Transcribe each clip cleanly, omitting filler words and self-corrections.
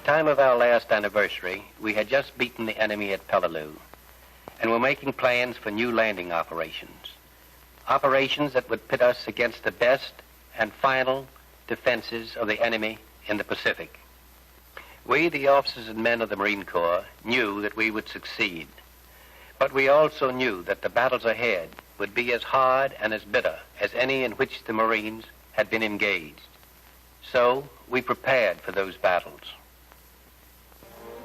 time of our last anniversary, we had just beaten the enemy at Peleliu and were making plans for new landing operations. Operations that would pit us against the best and final defenses of the enemy in the Pacific. We, the officers and men of the Marine Corps, knew that we would succeed. But we also knew that the battles ahead would be as hard and as bitter as any in which the Marines had been engaged. So we prepared for those battles.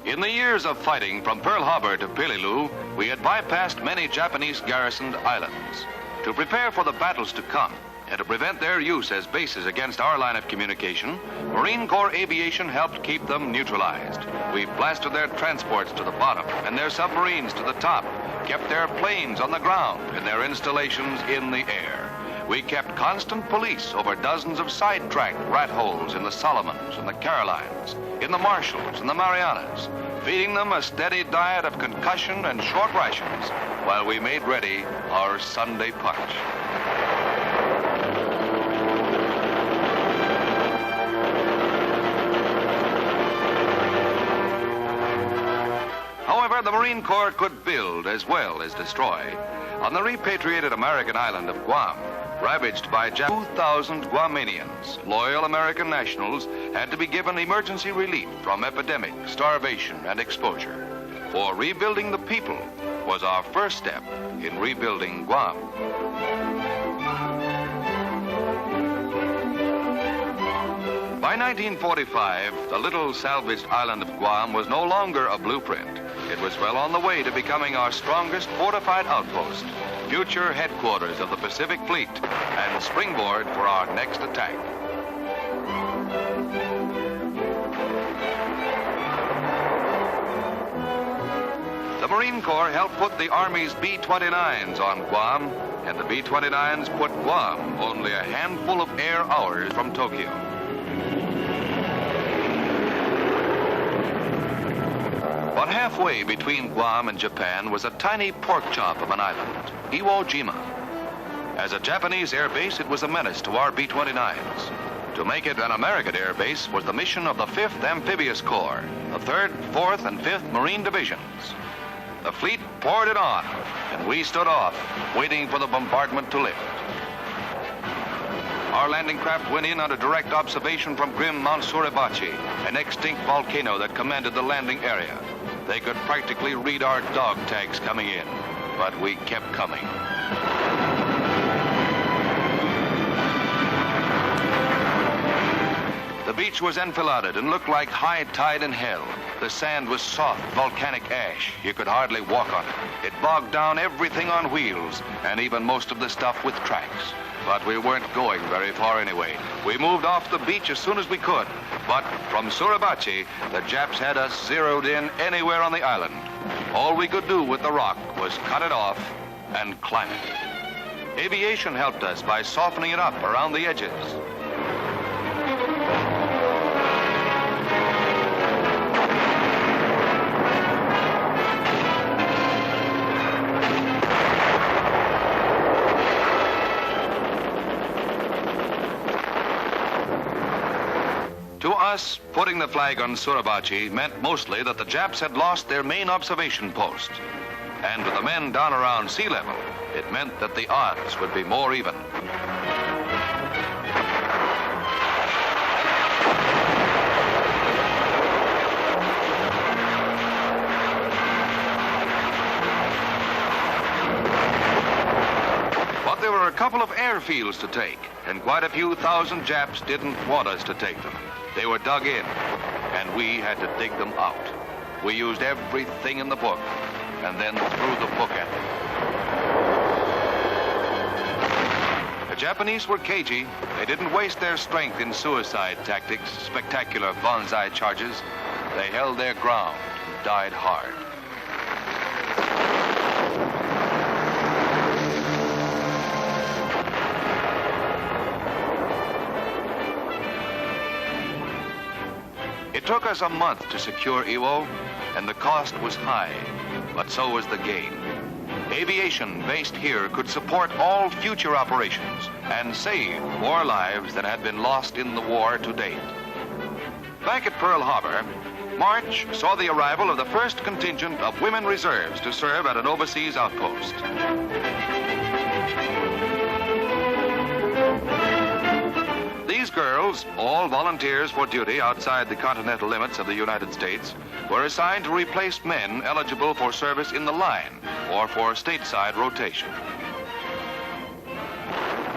In the years of fighting from Pearl Harbor to Peleliu, we had bypassed many Japanese garrisoned islands. To prepare for the battles to come and to prevent their use as bases against our line of communication, Marine Corps aviation helped keep them neutralized. We blasted their transports to the bottom and their submarines to the top, kept their planes on the ground and their installations in the air. We kept constant police over dozens of sidetracked rat holes in the Solomons and the Carolines, in the Marshalls and the Marianas, feeding them a steady diet of concussion and short rations while we made ready our Sunday punch. However, the Marine Corps could build as well as destroy. On the repatriated American island of Guam, ravaged by 2,000 Guamanians, loyal American nationals had to be given emergency relief from epidemic, starvation, and exposure. For rebuilding the people was our first step in rebuilding Guam. By 1945, the little salvaged island of Guam was no longer a blueprint. It was well on the way to becoming our strongest fortified outpost, future headquarters of the Pacific Fleet, and springboard for our next attack. The Marine Corps helped put the Army's B-29s on Guam, and the B-29s put Guam only a handful of air hours from Tokyo. But halfway between Guam and Japan was a tiny pork chop of an island, Iwo Jima. As a Japanese air base, it was a menace to our B-29s. To make it an American air base was the mission of the 5th Amphibious Corps, the 3rd, 4th, and 5th Marine Divisions. The fleet poured it on, and we stood off, waiting for the bombardment to lift. Our landing craft went in under direct observation from grim Mount Suribachi, an extinct volcano that commanded the landing area. They could practically read our dog tags coming in, but we kept coming. The beach was enfiladed and looked like high tide in hell. The sand was soft, volcanic ash. You could hardly walk on it. It bogged down everything on wheels, and even most of the stuff with tracks. But we weren't going very far anyway. We moved off the beach as soon as we could. But from Suribachi, the Japs had us zeroed in anywhere on the island. All we could do with the rock was cut it off and climb it. Aviation helped us by softening it up around the edges. To us, putting the flag on Suribachi meant mostly that the Japs had lost their main observation post. And to the men down around sea level, it meant that the odds would be more even. But there were a couple of airfields to take, and quite a few thousand Japs didn't want us to take them. They were dug in, and we had to dig them out. We used everything in the book, and then threw the book at them. The Japanese were cagey. They didn't waste their strength in suicide tactics, spectacular banzai charges. They held their ground and died hard. It took us a month to secure Iwo, and the cost was high, but so was the gain. Aviation based here could support all future operations and save more lives than had been lost in the war to date. Back at Pearl Harbor, March saw the arrival of the first contingent of women reserves to serve at an overseas outpost. These girls, all volunteers for duty outside the continental limits of the United States, were assigned to replace men eligible for service in the line or for stateside rotation.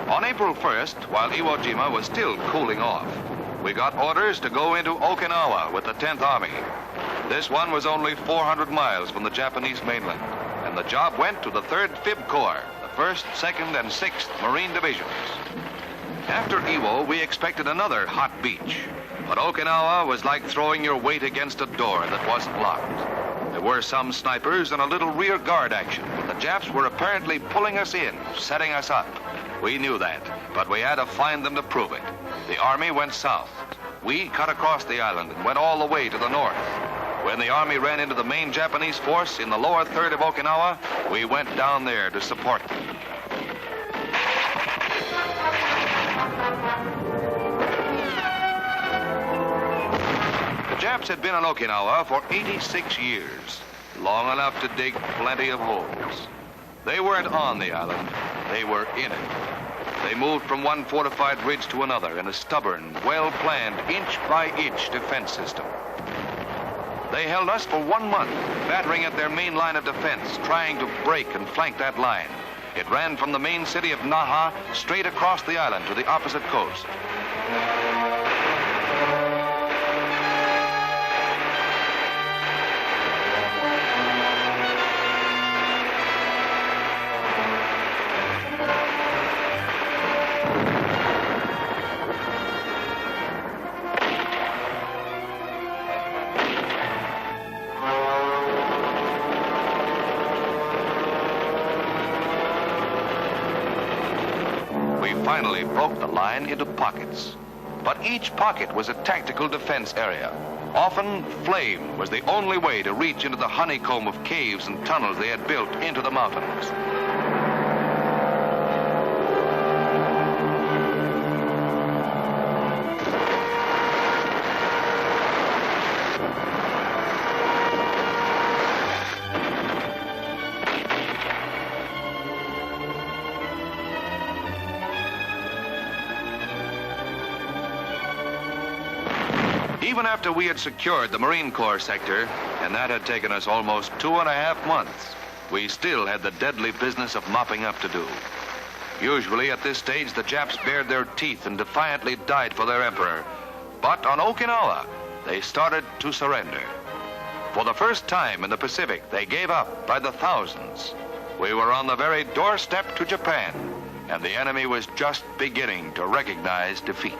On April 1st, while Iwo Jima was still cooling off, we got orders to go into Okinawa with the 10th Army. This one was only 400 miles from the Japanese mainland, and the job went to the 3rd Fib Corps, the 1st, 2nd, and 6th Marine Divisions. After Iwo, we expected another hot beach, but Okinawa was like throwing your weight against a door that wasn't locked. There were some snipers and a little rear guard action, but the Japs were apparently pulling us in, setting us up. We knew that, but we had to find them to prove it. The Army went south. We cut across the island and went all the way to the north. When the Army ran into the main Japanese force in the lower third of Okinawa, we went down there to support them. The Japs had been on Okinawa for 86 years, long enough to dig plenty of holes. They weren't on the island, they were in it. They moved from one fortified ridge to another in a stubborn, well-planned, inch-by-inch defense system. They held us for 1 month, battering at their main line of defense, trying to break and flank that line. It ran from the main city of Naha straight across the island to the opposite coast. Finally broke the line into pockets. But each pocket was a tactical defense area. Often, flame was the only way to reach into the honeycomb of caves and tunnels they had built into the mountains. Even after we had secured the Marine Corps sector, and that had taken us almost 2.5 months, we still had the deadly business of mopping up to do. Usually at this stage, the Japs bared their teeth and defiantly died for their emperor. But on Okinawa, they started to surrender. For the first time in the Pacific, they gave up by the thousands. We were on the very doorstep to Japan, and the enemy was just beginning to recognize defeat.